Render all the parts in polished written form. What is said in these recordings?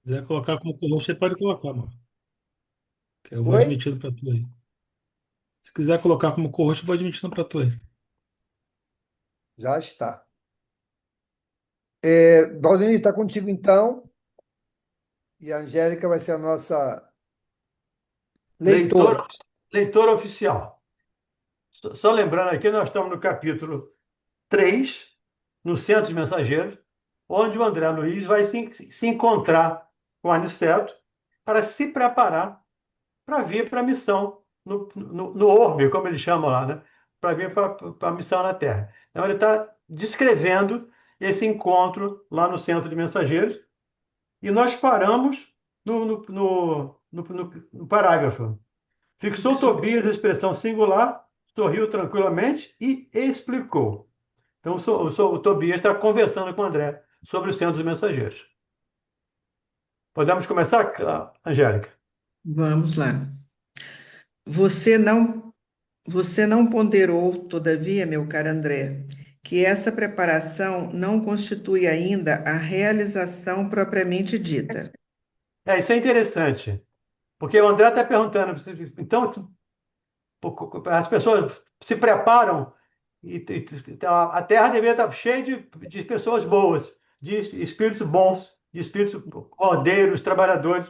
quiser colocar como co-host, você pode colocar, mano. Que eu vou Oi? admitindo pra tu aí. Se quiser colocar como co-host, eu vou admitindo pra tu aí. Já está. Valdemir, está contigo então, e a Angélica vai ser a nossa leitora. Leitor, leitor oficial. Só lembrando aqui, nós estamos no capítulo 3, no Centro de Mensageiros, onde o André Luiz vai se encontrar com o Aniceto para se preparar para vir para a missão no orbe, como eles chamam lá, né? Para vir para a missão na Terra. Então, ele está descrevendo esse encontro lá no Centro de Mensageiros e nós paramos no parágrafo. Fixou Tobias a expressão singular, sorriu tranquilamente e explicou. Então, o Tobias está conversando com o André sobre o Centro dos Mensageiros. Podemos começar, Angélica? Vamos lá. Você não, você não ponderou, todavia, meu caro André, que essa preparação não constitui ainda a realização propriamente dita. Isso é interessante, porque o André está perguntando, então, as pessoas se preparam a Terra deveria estar cheia de pessoas boas, de espíritos bons, de espíritos cordeiros, trabalhadores.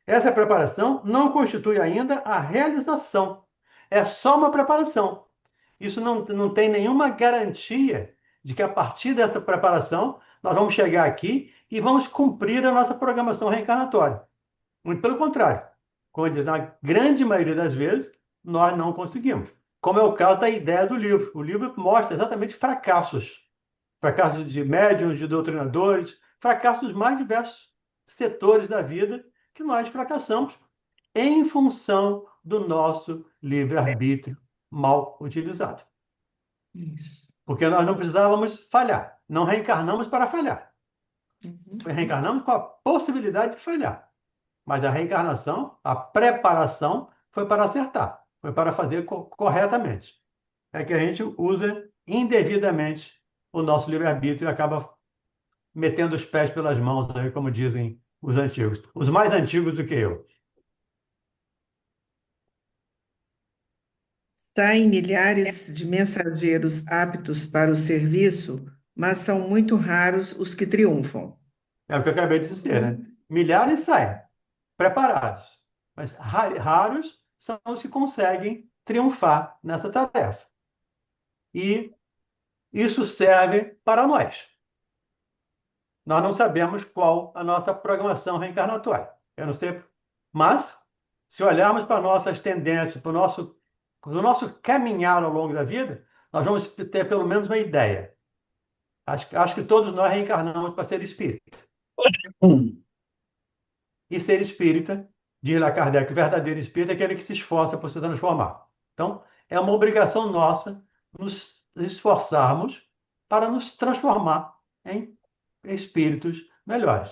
Essa preparação não constitui ainda a realização. É só uma preparação. Isso não tem nenhuma garantia de que a partir dessa preparação nós vamos chegar aqui e vamos cumprir a nossa programação reencarnatória. Muito pelo contrário. Como diz, na grande maioria das vezes, nós não conseguimos. Como é o caso da ideia do livro. O livro mostra exatamente fracassos. Fracassos de médiuns, de doutrinadores, fracassos dos mais diversos setores da vida que nós fracassamos em função do nosso livre-arbítrio mal utilizado. Isso. Porque nós não precisávamos falhar. Não reencarnamos para falhar. Uhum. Reencarnamos com a possibilidade de falhar. Mas a reencarnação, a preparação, foi para acertar, foi para fazer corretamente. É que a gente usa indevidamente o nosso livre-arbítrio e acaba metendo os pés pelas mãos, aí, como dizem os antigos. Os mais antigos do que eu. Saem milhares de mensageiros aptos para o serviço, mas são muito raros os que triunfam. É o que eu acabei de dizer, né? Milhares saem preparados, mas raros são os que conseguem triunfar nessa tarefa. E isso serve para nós. Nós não sabemos qual a nossa programação reencarnatória. Eu não sei, mas se olharmos para nossas tendências, para o nosso caminhar ao longo da vida, nós vamos ter pelo menos uma ideia. Acho que todos nós reencarnamos para ser espírita. E ser espírita, diz lá Kardec, o verdadeiro espírita é aquele que se esforça por se transformar. Então, é uma obrigação nossa nos esforçarmos para nos transformar em espíritos melhores,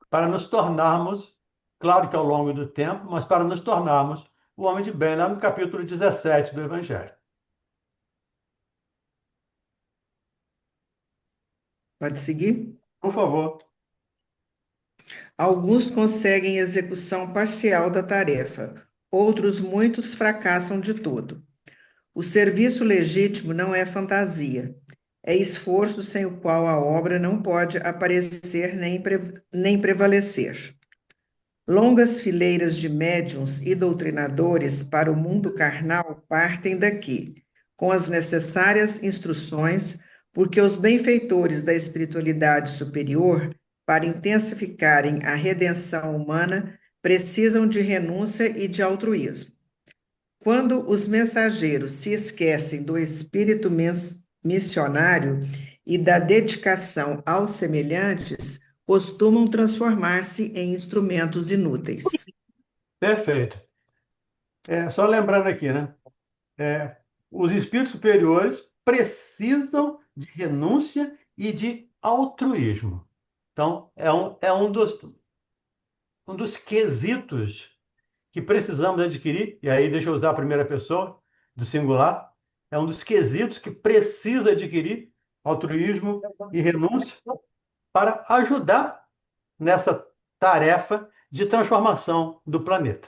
para nos tornarmos, claro que ao longo do tempo, mas para nos tornarmos o homem de bem, lá no capítulo 17 do Evangelho. Pode seguir? Por favor. Alguns conseguem execução parcial da tarefa, outros muitos fracassam de todo. O serviço legítimo não é fantasia, é esforço sem o qual a obra não pode aparecer nem prevalecer. Longas fileiras de médiuns e doutrinadores para o mundo carnal partem daqui, com as necessárias instruções, porque os benfeitores da espiritualidade superior, para intensificarem a redenção humana, precisam de renúncia e de altruísmo. Quando os mensageiros se esquecem do espírito missionário e da dedicação aos semelhantes, costumam transformar-se em instrumentos inúteis. Perfeito. Só lembrando aqui, né? É, os espíritos superiores precisam de renúncia e de altruísmo. Então, é um dos quesitos que precisamos adquirir, e aí deixa eu usar a primeira pessoa do singular, é um dos quesitos que precisa adquirir altruísmo e renúncia para ajudar nessa tarefa de transformação do planeta.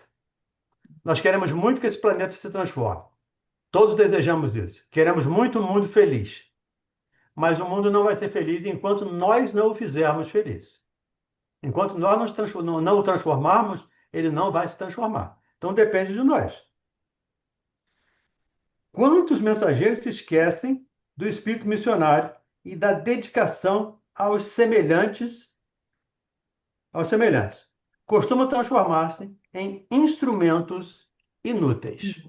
Nós queremos muito que esse planeta se transforme. Todos desejamos isso. Queremos muito um mundo feliz. Mas o mundo não vai ser feliz enquanto nós não o fizermos feliz. Enquanto nós não o transformarmos, ele não vai se transformar. Então depende de nós. Quantos mensageiros se esquecem do espírito missionário e da dedicação aos semelhantes? Aos semelhantes. Costumam transformar-se em instrumentos inúteis.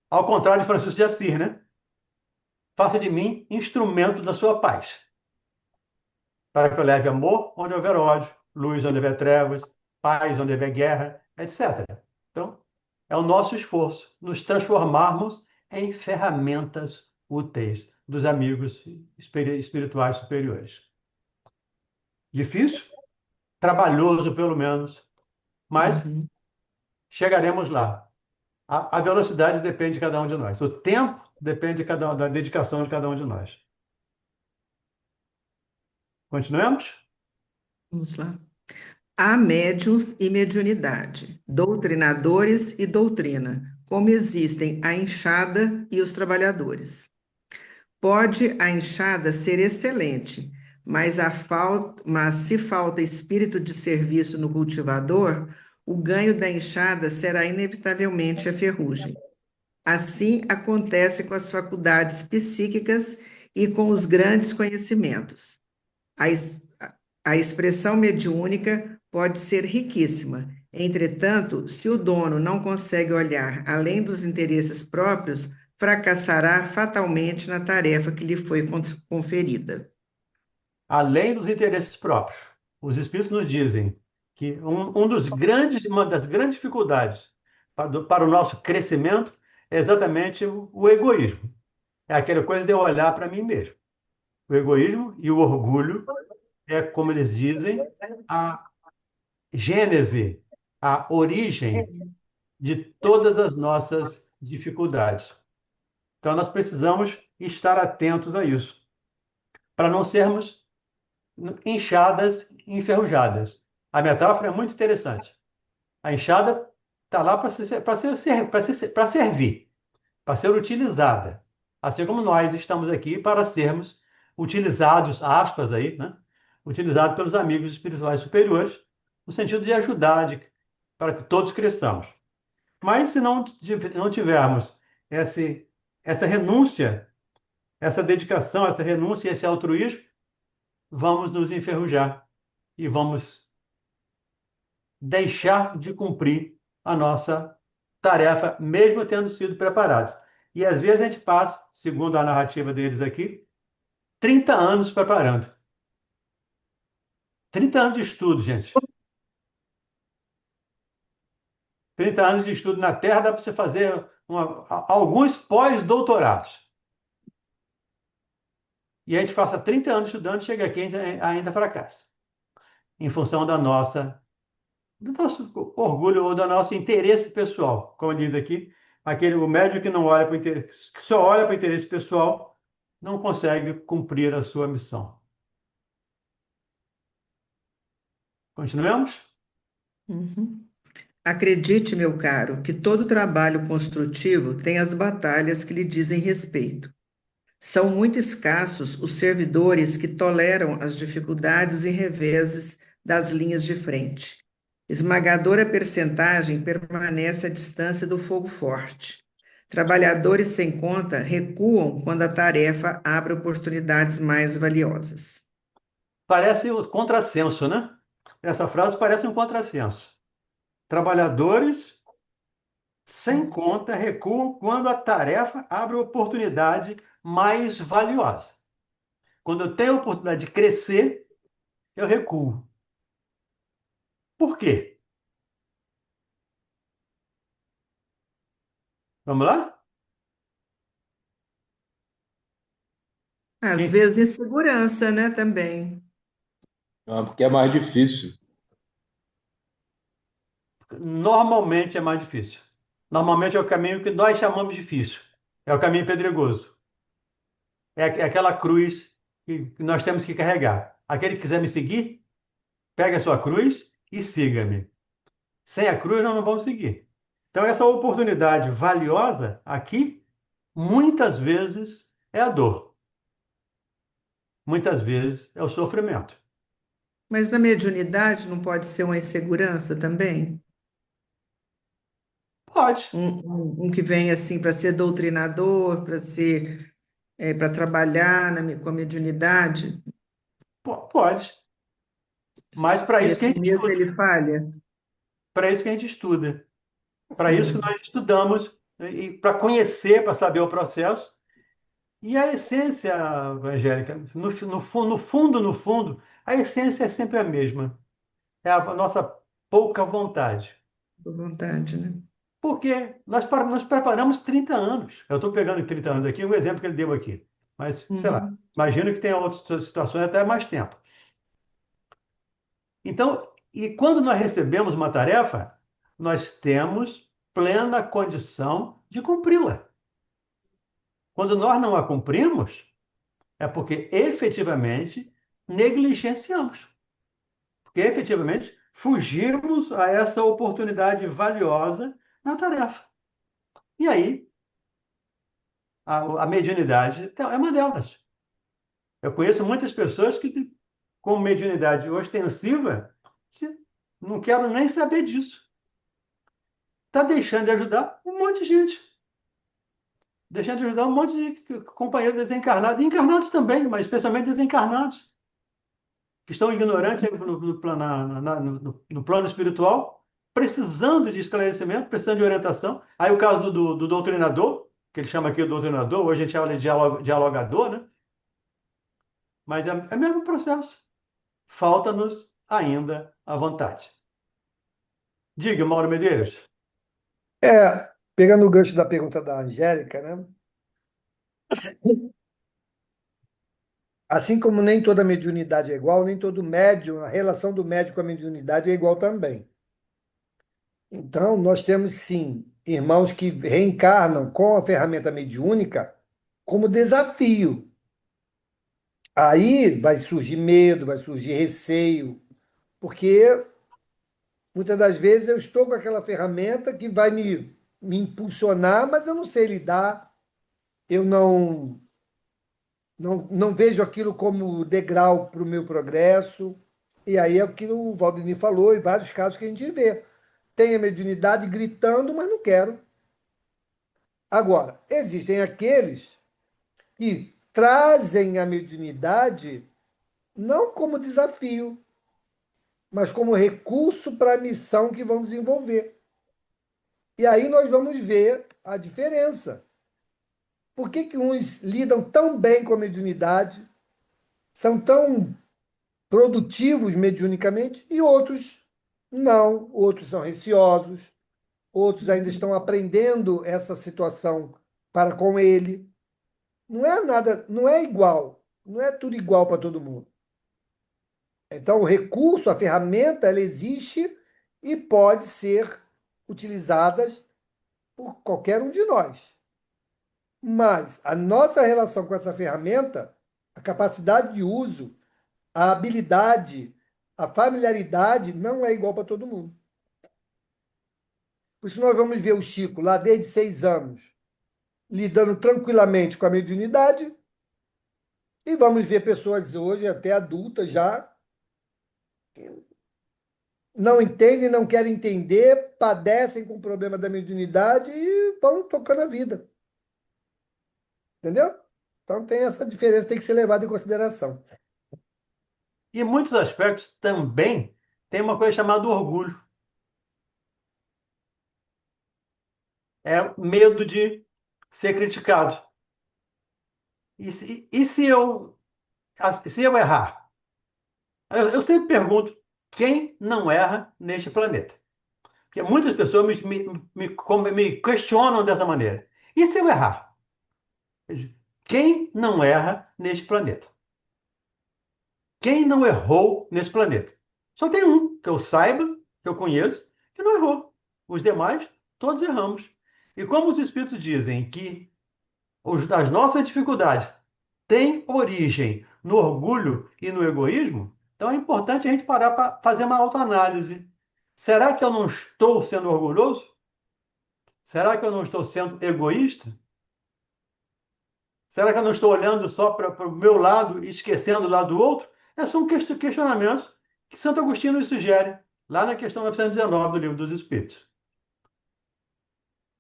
Ao contrário de Francisco de Assis, né? Faça de mim instrumento da sua paz, para que eu leve amor onde houver ódio, luz onde houver trevas, paz onde houver guerra, etc. Então, é o nosso esforço nos transformarmos em ferramentas úteis dos amigos espirituais superiores. Difícil? Trabalhoso, pelo menos, mas Uhum. chegaremos lá. A velocidade depende de cada um de nós. O tempo depende da dedicação de cada um de nós. Continuemos? Vamos lá. Há médiuns e mediunidade, doutrinadores e doutrina, como existem a enxada e os trabalhadores. Pode a enxada ser excelente, mas se falta espírito de serviço no cultivador, o ganho da enxada será inevitavelmente a ferrugem. Assim acontece com as faculdades psíquicas e com os grandes conhecimentos. A expressão mediúnica pode ser riquíssima. Entretanto, se o dono não consegue olhar além dos interesses próprios, fracassará fatalmente na tarefa que lhe foi conferida. Além dos interesses próprios. Os espíritos nos dizem que uma das grandes dificuldades para o nosso crescimento é exatamente o egoísmo. É aquela coisa de eu olhar para mim mesmo. O egoísmo e o orgulho é, como eles dizem, a gênese, a origem de todas as nossas dificuldades. Então, nós precisamos estar atentos a isso, para não sermos enxadas e enferrujadas. A metáfora é muito interessante. A enxada está lá para servir, para ser utilizada. Assim como nós estamos aqui para sermos utilizados, aspas aí, né? Utilizados pelos amigos espirituais superiores, no sentido de ajudar, para que todos cresçamos. Mas se não tivermos essa renúncia, essa dedicação, essa renúncia e esse altruísmo, vamos nos enferrujar e vamos deixar de cumprir a nossa tarefa, mesmo tendo sido preparados. E às vezes a gente passa, segundo a narrativa deles aqui, 30 anos preparando. 30 anos de estudo, gente. 30 anos de estudo na Terra dá para você fazer alguns pós-doutorados. E a gente passa 30 anos estudando, chega aqui e ainda fracassa. Em função do nosso orgulho ou do nosso interesse pessoal. Como diz aqui, o médico que não olha para o interesse, que só olha para o interesse pessoal, não consegue cumprir a sua missão. Continuamos? Uhum. Acredite, meu caro, que todo trabalho construtivo tem as batalhas que lhe dizem respeito. São muito escassos os servidores que toleram as dificuldades e reveses das linhas de frente. Esmagadora percentagem permanece à distância do fogo forte. Trabalhadores sem conta recuam quando a tarefa abre oportunidades mais valiosas. Parece um contrassenso, né? Essa frase parece um contrassenso. Trabalhadores sem conta recuam quando a tarefa abre oportunidade mais valiosa. Quando eu tenho a oportunidade de crescer, eu recuo. Por quê? Vamos lá? Às vezes insegurança, né, também. Ah, porque é mais difícil. Normalmente é mais difícil. Normalmente é o caminho que nós chamamos difícil. É o caminho pedregoso. É aquela cruz que nós temos que carregar. Aquele que quiser me seguir, pega a sua cruz e siga-me. Sem a cruz, nós não vamos seguir. Então, essa oportunidade valiosa aqui, muitas vezes, é a dor. Muitas vezes é o sofrimento. Mas na mediunidade não pode ser uma insegurança também? Pode, Um que vem assim para ser doutrinador, para trabalhar com a mediunidade, pode. Mas para e isso que a assim gente mesmo estuda. ele falha. Para isso que a gente estuda. Para isso que Sim. nós estudamos, e para conhecer, para saber o processo. E a essência, Angélica, no fundo, a essência é sempre a mesma. É a nossa pouca vontade. Com vontade, né? Porque nós preparamos 30 anos. Eu estou pegando em 30 anos aqui, um exemplo que ele deu aqui. Mas, sei lá, Uhum. imagino que tenha outras situações até mais tempo. Então, e quando nós recebemos uma tarefa, nós temos plena condição de cumpri-la. Quando nós não a cumprimos, é porque efetivamente negligenciamos. Porque efetivamente fugimos a essa oportunidade valiosa na tarefa. E aí, a mediunidade é uma delas. Eu conheço muitas pessoas que, com mediunidade ostensiva, não quero nem saber disso. Está deixando de ajudar um monte de gente. Deixando de ajudar um monte de companheiros desencarnados, e encarnados também, mas especialmente desencarnados, que estão ignorantes no plano espiritual, precisando de esclarecimento, precisando de orientação. Aí o caso do doutrinador, que ele chama aqui de doutrinador, hoje a gente fala de dialogador, né? Mas é o mesmo processo. Falta-nos ainda a vontade. Diga, Mauro Medeiros. Pegando o gancho da pergunta da Angélica, né? Assim como nem toda mediunidade é igual, nem todo médium, a relação do médium com a mediunidade é igual também. Então, nós temos sim irmãos que reencarnam com a ferramenta mediúnica como desafio. Aí vai surgir medo, vai surgir receio, porque muitas das vezes eu estou com aquela ferramenta que vai me impulsionar, mas eu não sei lidar, eu não vejo aquilo como degrau para o meu progresso. E aí é o que o Valdemir falou, em vários casos que a gente vê. Tem a mediunidade gritando, mas não quero. Agora, existem aqueles que trazem a mediunidade não como desafio, mas como recurso para a missão que vão desenvolver. E aí nós vamos ver a diferença. Por que que uns lidam tão bem com a mediunidade, são tão produtivos mediunicamente, e outros não? Outros são receosos, outros ainda estão aprendendo essa situação para com ele. Não é nada, não é igual, não é tudo igual para todo mundo. Então, o recurso, a ferramenta, ela existe e pode ser utilizada por qualquer um de nós. Mas a nossa relação com essa ferramenta, a capacidade de uso, a habilidade, a familiaridade não é igual para todo mundo. Por isso nós vamos ver o Chico lá desde 6 anos, lidando tranquilamente com a mediunidade, e vamos ver pessoas hoje, até adultas já, que não entendem, não querem entender, padecem com o problema da mediunidade e vão tocando a vida. Entendeu? Então tem essa diferença, tem que ser levada em consideração. E em muitos aspectos também tem uma coisa chamada orgulho. É medo de ser criticado. E se eu errar? Eu sempre pergunto quem não erra neste planeta. Porque muitas pessoas me questionam dessa maneira. E se eu errar? Quem não erra neste planeta? Quem não errou nesse planeta? Só tem um, que eu saiba, que eu conheço, que não errou. Os demais, todos erramos. E como os Espíritos dizem que as nossas dificuldades têm origem no orgulho e no egoísmo, Então é importante a gente parar para fazer uma autoanálise. Será que eu não estou sendo orgulhoso? Será que eu não estou sendo egoísta? Será que eu não estou olhando só para o meu lado e esquecendo o lado do outro? Esses são questionamentos que Santo Agostinho nos sugere, lá na questão 919 do Livro dos Espíritos.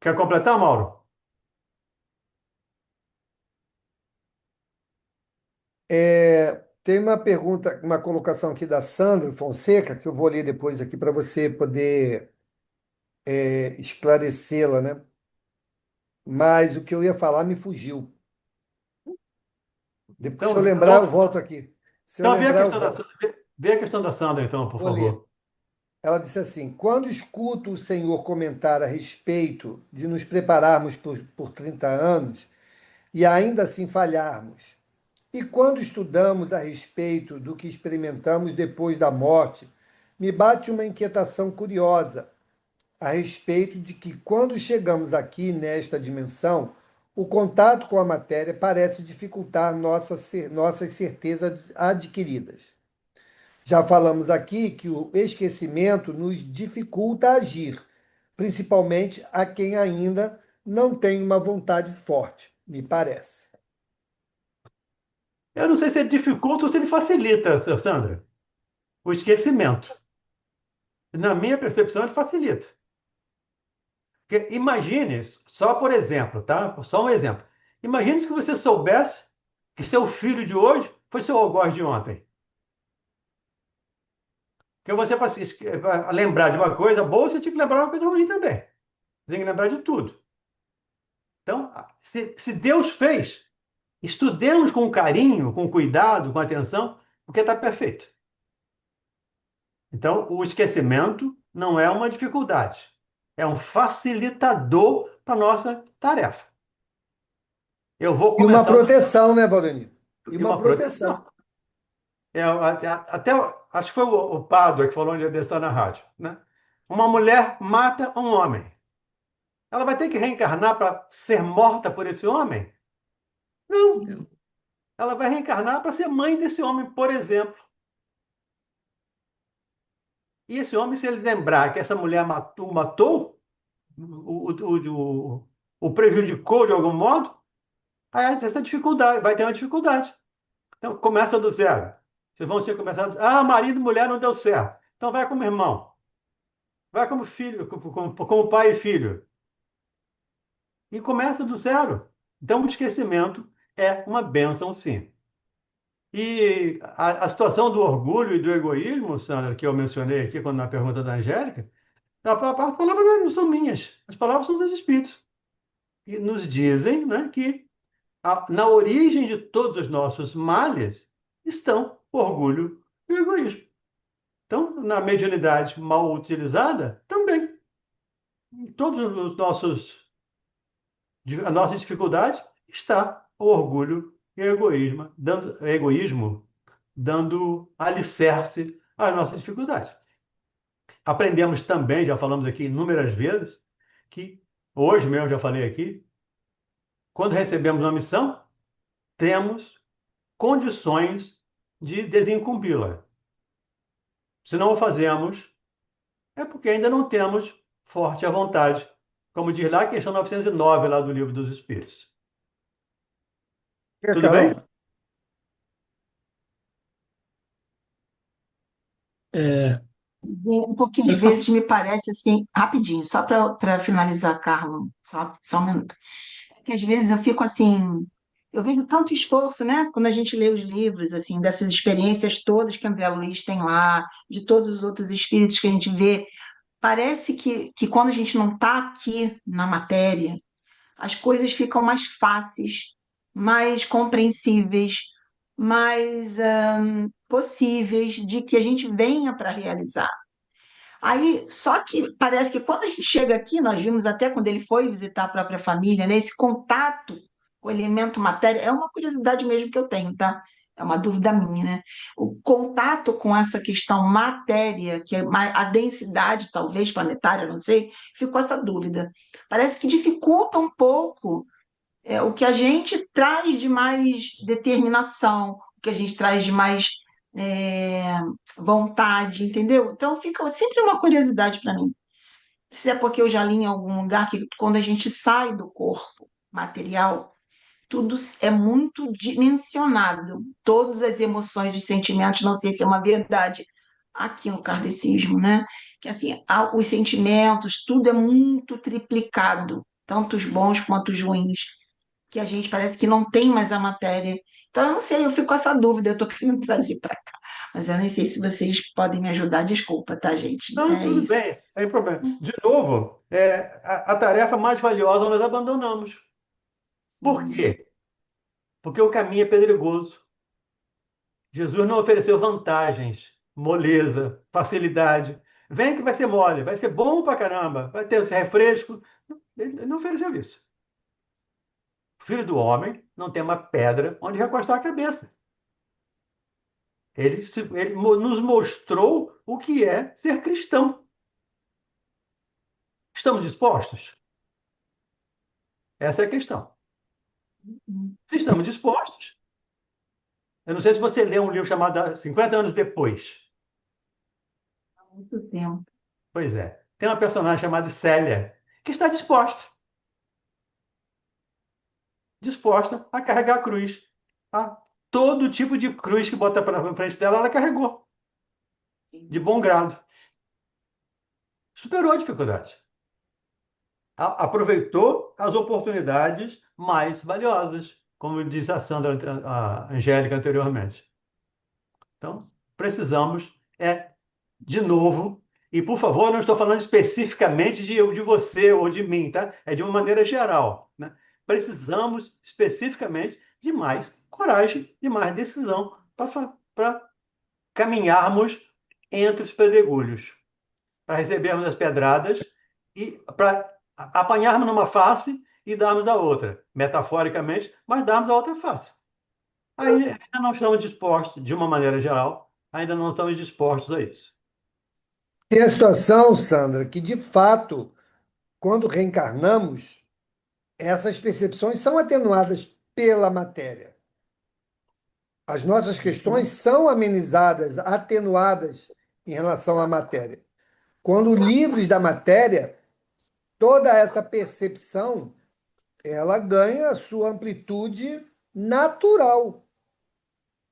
Quer completar, Mauro? Tem uma pergunta, uma colocação aqui da Sandra Fonseca, que eu vou ler depois aqui para você poder esclarecê-la, né? Mas o que eu ia falar me fugiu. Depois, se eu Então, lembrar, eu volto aqui. Se eu então vê a lembrar, eu questão da, volto. vê a questão da Sandra, então, por Vou ler. favor. Ela disse assim: quando escuto o Senhor comentar a respeito de nos prepararmos por 30 anos e ainda assim falharmos, e quando estudamos a respeito do que experimentamos depois da morte, me bate uma inquietação curiosa a respeito de que, quando chegamos aqui nesta dimensão, o contato com a matéria parece dificultar nossas certezas adquiridas. Já falamos aqui que o esquecimento nos dificulta agir, principalmente a quem ainda não tem uma vontade forte, me parece. Eu não sei se ele dificulta ou se ele facilita, Sandra, o esquecimento. Na minha percepção, ele facilita. Porque imagine, só por exemplo, tá? Só um exemplo. Imagine que você soubesse que seu filho de hoje foi seu algoz de ontem. Porque você, para lembrar de uma coisa boa, você tinha que lembrar de uma coisa ruim também. Você tem que lembrar de tudo. Então, se Deus fez, estudemos com carinho, com cuidado, com atenção, porque está perfeito. Então, o esquecimento não é uma dificuldade, é um facilitador para a nossa tarefa. Eu vou E uma começar do... proteção, né, Valdenir? E E uma uma proteção. proteção. Até acho que foi o Pádua que falou um dia desse lá na rádio, né? Uma mulher mata um homem. Ela vai ter que reencarnar para ser morta por esse homem? Não. Não. Ela vai reencarnar para ser mãe desse homem, por exemplo. E esse homem, se ele lembrar que essa mulher matou, o prejudicou de algum modo, aí essa dificuldade, vai ter uma dificuldade. Então, começa do zero. Vocês vão ser começados. Ah, marido e mulher não deu certo. Então, vai como irmão. Vai como filho, como pai e filho. E começa do zero. Então, o esquecimento é uma bênção, sim. E a situação do orgulho e do egoísmo, Sandra, que eu mencionei aqui quando na pergunta da Angélica, a palavra não são minhas, as palavras são dos Espíritos. E nos dizem, né, que na origem de todos os nossos males estão o orgulho e o egoísmo. Então, na mediunidade mal utilizada, também. Em todos os a nossa dificuldade está o orgulho e o egoísmo dando alicerce às nossas dificuldades. Aprendemos também, já falamos aqui inúmeras vezes, que hoje mesmo já falei aqui, quando recebemos uma missão, temos condições de desincumbí-la. Se não o fazemos, é porque ainda não temos forte a vontade, como diz lá a questão 909 lá do Livro dos Espíritos. Tudo bem? Carol, É, Um pouquinho, às vezes me parece assim, rapidinho, só para finalizar, Carlos, só um minuto. Que às vezes eu fico assim, eu vejo tanto esforço, né? Quando a gente lê os livros, assim, dessas experiências todas que André Luiz tem lá, de todos os outros espíritos que a gente vê, parece que quando a gente não está aqui na matéria, as coisas ficam mais fáceis, mais compreensíveis, mais possíveis de que a gente venha para realizar. Aí, só que parece que quando a gente chega aqui, nós vimos até quando ele foi visitar a própria família, né? Esse contato com o elemento matéria, é uma curiosidade mesmo que eu tenho, tá? É uma dúvida minha, né? O contato com essa questão matéria, que é a densidade, talvez, planetária, não sei, ficou essa dúvida. Parece que dificulta um pouco o que a gente traz de mais determinação, o que a gente traz de mais é, vontade, entendeu? Então fica sempre uma curiosidade para mim. Se é porque eu já li em algum lugar que quando a gente sai do corpo material, tudo é muito dimensionado. Todas as emoções, os sentimentos, não sei se é uma verdade aqui no kardecismo, né? Que assim, os sentimentos, tudo é muito triplicado, tanto os bons quanto os ruins, que a gente parece que não tem mais a matéria. Então, eu não sei, eu fico com essa dúvida, eu estou querendo trazer para cá. Mas eu nem sei se vocês podem me ajudar. Desculpa, tá, gente? Não, É tudo isso. bem, sem problema. De novo, a tarefa mais valiosa nós abandonamos. Por quê? Porque o caminho é pedregoso. Jesus não ofereceu vantagens, moleza, facilidade. Vem que vai ser mole, vai ser bom pra caramba, vai ter esse refresco. Ele não ofereceu isso. O Filho do Homem não tem uma pedra onde recostar a cabeça. Nos mostrou o que é ser cristão. Estamos dispostos? Essa é a questão. Se estamos dispostos, eu não sei se você leu um livro chamado 50 anos depois. Há muito tempo. Pois é. Tem uma personagem chamada Célia que está disposta a carregar a cruz. Tá? Todo tipo de cruz que bota para frente dela, ela carregou, de bom grado. Superou a dificuldade. Aproveitou as oportunidades mais valiosas, como disse a Sandra, a Angélica anteriormente. Então, precisamos, de novo, e por favor, não estou falando especificamente de você ou de mim, tá? É de uma maneira geral, né? Precisamos especificamente de mais coragem, de mais decisão para caminharmos entre os pedregulhos, para recebermos as pedradas e para apanharmos numa face e darmos a outra, metaforicamente, mas darmos a outra face. Aí ainda não estamos dispostos, de uma maneira geral, ainda não estamos dispostos a isso. Tem a situação, Sandra, que de fato, quando reencarnamos, essas percepções são atenuadas pela matéria. As nossas questões são amenizadas, atenuadas em relação à matéria. Quando livres da matéria, toda essa percepção, ela ganha a sua amplitude natural,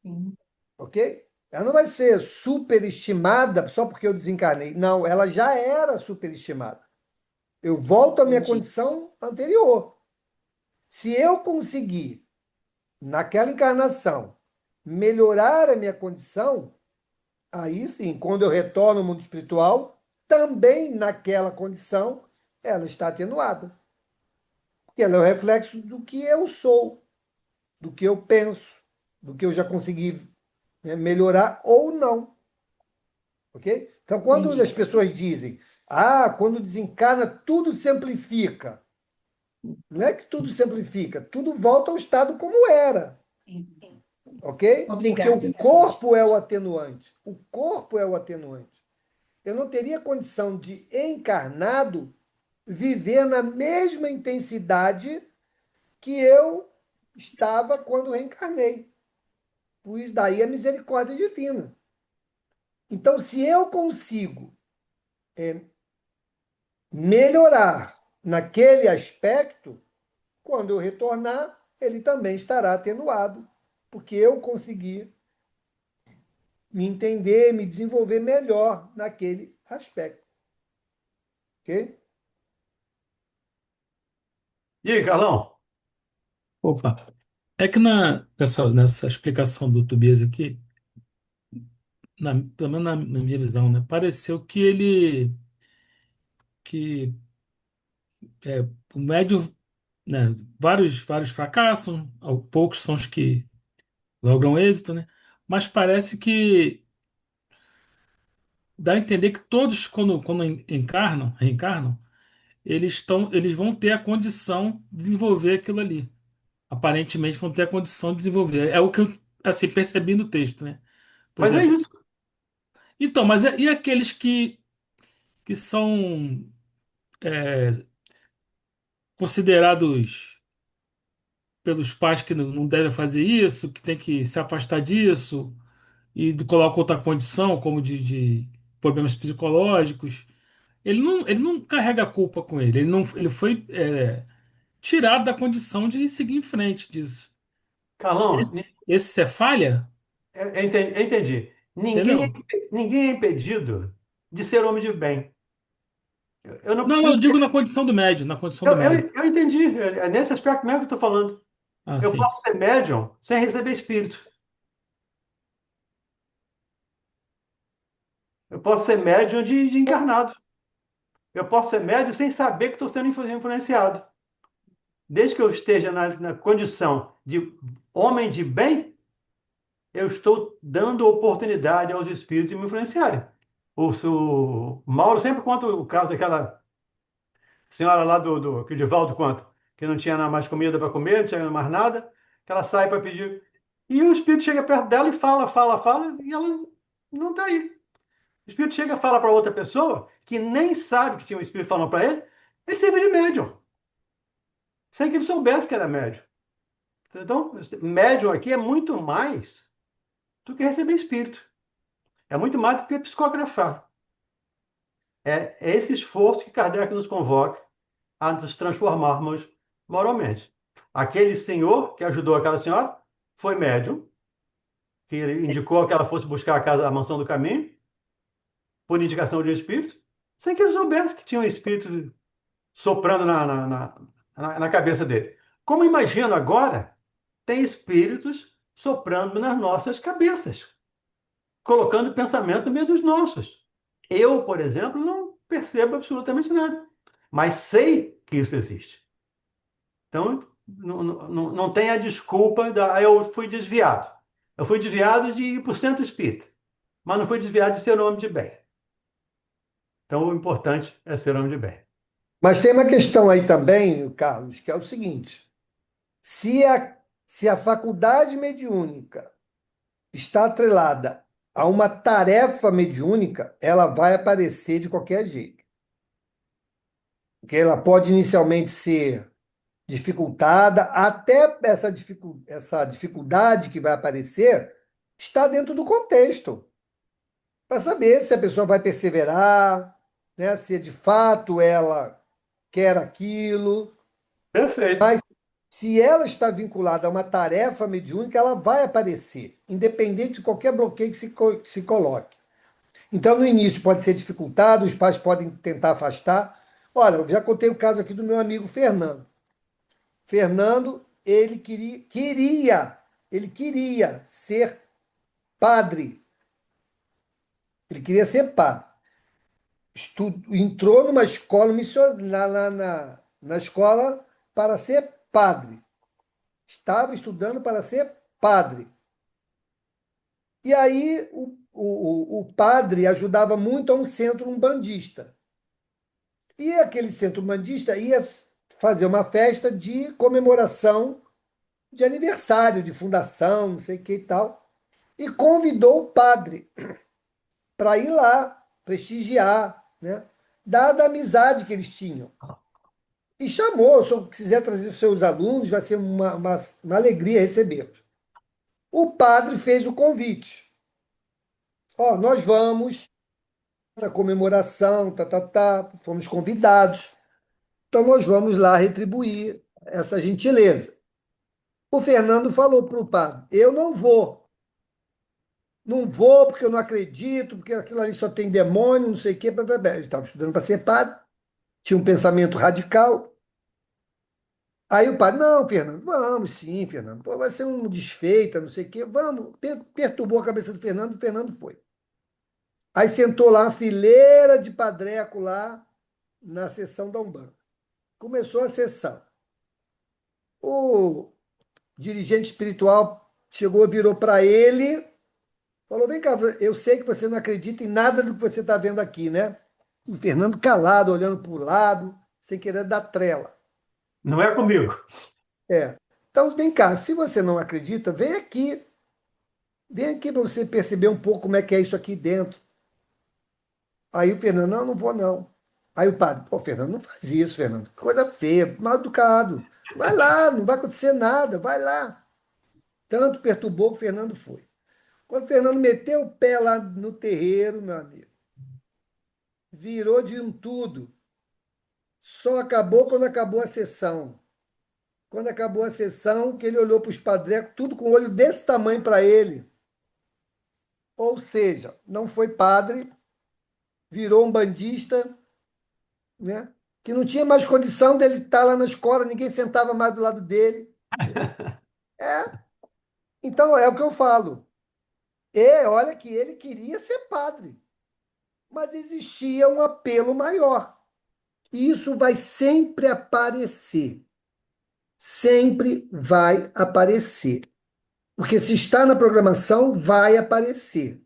Sim. ok? Ela não vai ser superestimada só porque eu desencarnei. Não, ela já era superestimada. Eu volto à minha Entendi. condição anterior. Se eu conseguir, naquela encarnação, melhorar a minha condição, aí sim, quando eu retorno ao mundo espiritual, também naquela condição, ela está atenuada. Porque ela é o reflexo do que eu sou, do que eu penso, do que eu já consegui, né, melhorar ou não. Ok? Então, quando Entendi. as pessoas dizem, quando desencarna, tudo se amplifica. Não é que tudo se amplifica, tudo volta ao estado como era. Ok? Porque Obrigada. o corpo é o atenuante. O corpo é o atenuante. Eu não teria condição de, encarnado, viver na mesma intensidade que eu estava quando reencarnei. Pois daí a misericórdia divina. Então, se eu consigo melhorar naquele aspecto, quando eu retornar, ele também estará atenuado, porque eu consegui me entender, me desenvolver melhor naquele aspecto. Ok? E aí, Carlão? Opa, é que nessa explicação do Tobias aqui, pelo menos na minha visão, né, pareceu que o médio, né, vários fracassam, poucos são os que logram êxito, né, mas parece que dá a entender que todos, quando reencarnam, eles vão ter a condição de desenvolver aquilo ali. Aparentemente vão ter a condição de desenvolver. É o que eu, assim, percebi no texto, né? Por Mas é exemplo, isso. então, e aqueles que são considerados pelos pais que não devem fazer isso, que tem que se afastar disso, e coloca outra condição, como de problemas psicológicos. Ele não carrega a culpa com ele. Ele foi tirado da condição de seguir em frente disso. Carlão, Esse é falha, eu entendi. entendeu? Ninguém é impedido de ser homem de bem. Eu não Não, eu preciso. digo na condição do médio, na condição do médio. Eu entendi. É nesse aspecto mesmo que eu estou falando. Ah, Eu sim. posso ser médium sem receber espírito. Eu posso ser médium de encarnado. Eu posso ser médium sem saber que estou sendo influenciado. Desde que eu esteja na condição de homem de bem, eu estou dando oportunidade aos espíritos de me influenciarem. O Mauro sempre conta o caso daquela senhora lá que o Divaldo conta, que não tinha mais comida para comer, não tinha mais nada, que ela sai para pedir. E o espírito chega perto dela e fala, e ela não está aí. O espírito chega e fala para outra pessoa, que nem sabe que tinha um espírito falando para ele serve de médium, sem que ele soubesse que era médium. Então, médium aqui é muito mais do que receber espírito. É muito mais do que psicografar. É esse esforço que Kardec nos convoca a nos transformarmos moralmente. Aquele senhor que ajudou aquela senhora foi médium, que ele indicou que ela fosse buscar a mansão do caminho, por indicação de um espírito, sem que ele soubesse que tinha um espírito soprando na cabeça dele. Como imagino agora, tem espíritos soprando nas nossas cabeças, colocando pensamento no meio dos nossos. Eu, por exemplo, não percebo absolutamente nada, mas sei que isso existe. Então, não tem a desculpa eu fui desviado. Eu fui desviado de ir para o centro espírita, mas não fui desviado de ser homem de bem. Então, o importante é ser homem de bem. Mas tem uma questão aí também, Carlos, que é o seguinte: se a, se a faculdade mediúnica está atrelada a uma tarefa mediúnica, ela vai aparecer de qualquer jeito. Porque ela pode inicialmente ser dificultada, até essa dificuldade que vai aparecer está dentro do contexto, para saber se a pessoa vai perseverar, né, se de fato ela quer aquilo. Perfeito. Se ela está vinculada a uma tarefa mediúnica, ela vai aparecer, independente de qualquer bloqueio que se coloque. Então, no início pode ser dificultado, os pais podem tentar afastar. Olha, eu já contei o caso aqui do meu amigo Fernando. Fernando, ele queria ser padre. Ele queria ser padre. Entrou numa escola missionária, na escola para ser padre. Estava estudando para ser padre. E aí o padre ajudava muito a um centro umbandista. E aquele centro umbandista ia fazer uma festa de comemoração de aniversário, de fundação, não sei o que e tal. E convidou o padre para ir lá, prestigiar, né? Dada a amizade que eles tinham. E chamou, se eu quiser trazer seus alunos, vai ser uma alegria recebê-los. O padre fez o convite. Ó, nós vamos na comemoração, fomos convidados. Então nós vamos lá retribuir essa gentileza. O Fernando falou para o padre: eu não vou. Não vou porque eu não acredito, porque aquilo ali só tem demônio, não sei o quê. Blá, blá, blá. Ele estava estudando para ser padre, tinha um pensamento radical. Aí o padre: não, Fernando, vamos sim, Fernando. Pô, vai ser um desfeita, não sei o quê. Vamos. Perturbou a cabeça do Fernando, o Fernando foi. Aí sentou lá uma fileira de padreco lá na sessão da Umbanda. Começou a sessão. O dirigente espiritual chegou, virou para ele, falou: vem cá, eu sei que você não acredita em nada do que você está vendo aqui, né? O Fernando calado, olhando para o lado, sem querer dar trela. Não é comigo. É. Então, vem cá, se você não acredita, vem aqui. Vem aqui para você perceber um pouco como é que é isso aqui dentro. Aí o Fernando: não, não vou não. Aí o padre: pô, Fernando, não faz isso, Fernando. Que coisa feia, mal educado. Vai lá, não vai acontecer nada, vai lá. Tanto perturbou que o Fernando foi. Quando o Fernando meteu o pé lá no terreiro, meu amigo, virou de um tudo. Só acabou quando acabou a sessão. Quando acabou a sessão, que ele olhou para os padrecos, tudo com o olho desse tamanho para ele. Ou seja, não foi padre, virou um bandista, né? Que não tinha mais condição dele estar lá na escola, ninguém sentava mais do lado dele. É, então é o que eu falo. E olha que ele queria ser padre, mas existia um apelo maior. E isso vai sempre aparecer. Sempre vai aparecer. Porque se está na programação, vai aparecer.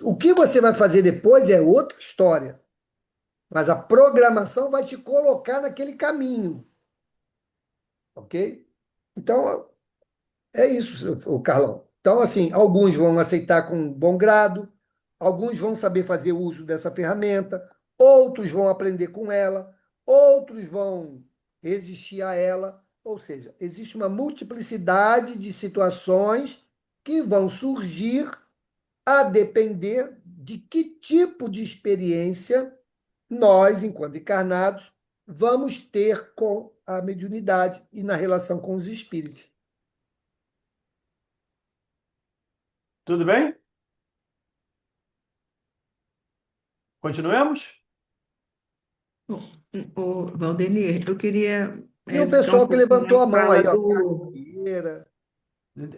O que você vai fazer depois é outra história. Mas a programação vai te colocar naquele caminho. Ok? Então, é isso, o Carlão. Então, assim, alguns vão aceitar com bom grado, alguns vão saber fazer uso dessa ferramenta, outros vão aprender com ela, outros vão resistir a ela. Ou seja, existe uma multiplicidade de situações que vão surgir a depender de que tipo de experiência nós, enquanto encarnados, vamos ter com a mediunidade e na relação com os espíritos. Tudo bem? Continuemos? O Valdemir, eu queria E o ficar um pessoal que pouquinho levantou na a mão fala aí, ó, do. Carteira.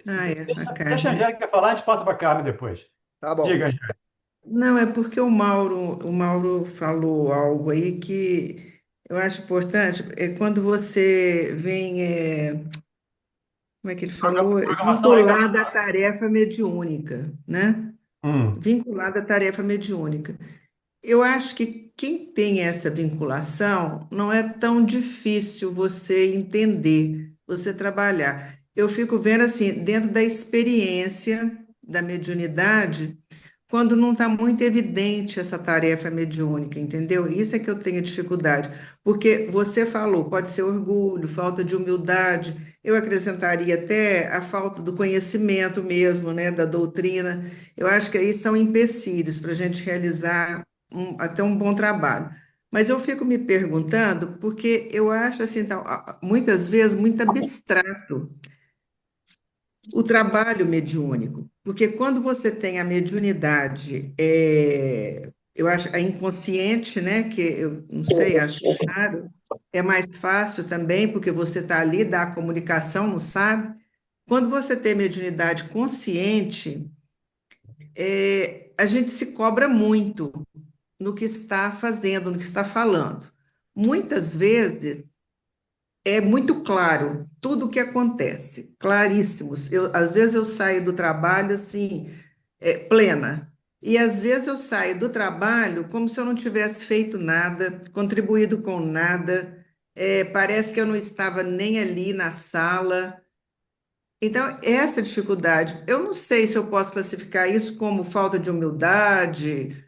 Ah, é, a Deixa a Carmen. Angélica falar, a gente passa para a Carmen depois. Tá bom. Diga, Angélica. Não, é porque o Mauro falou algo aí que eu acho importante. É quando você vem, como é que ele falou? Programação Vinculada à reencarnatória. tarefa mediúnica, né? Hum. Vinculada à tarefa mediúnica. Eu acho que quem tem essa vinculação não é tão difícil você entender, você trabalhar. Eu fico vendo assim, dentro da experiência da mediunidade, quando não está muito evidente essa tarefa mediúnica, entendeu? Isso é que eu tenho dificuldade, porque você falou, pode ser orgulho, falta de humildade, eu acrescentaria até a falta do conhecimento mesmo, né, da doutrina. Eu acho que aí são empecilhos para a gente realizar até um bom trabalho. Mas eu fico me perguntando, porque eu acho assim, muitas vezes muito abstrato o trabalho mediúnico, porque quando você tem a mediunidade, eu acho a inconsciente, né, que eu não sei, acho que é raro, é mais fácil também, porque você está ali, dá a comunicação, não sabe? Quando você tem mediunidade consciente, a gente se cobra muito no que está fazendo, no que está falando. Muitas vezes é muito claro tudo o que acontece, claríssimos. Às vezes eu saio do trabalho assim, plena, e às vezes eu saio do trabalho como se eu não tivesse feito nada, contribuído com nada, parece que eu não estava nem ali na sala. Então, essa dificuldade, eu não sei se eu posso classificar isso como falta de humildade,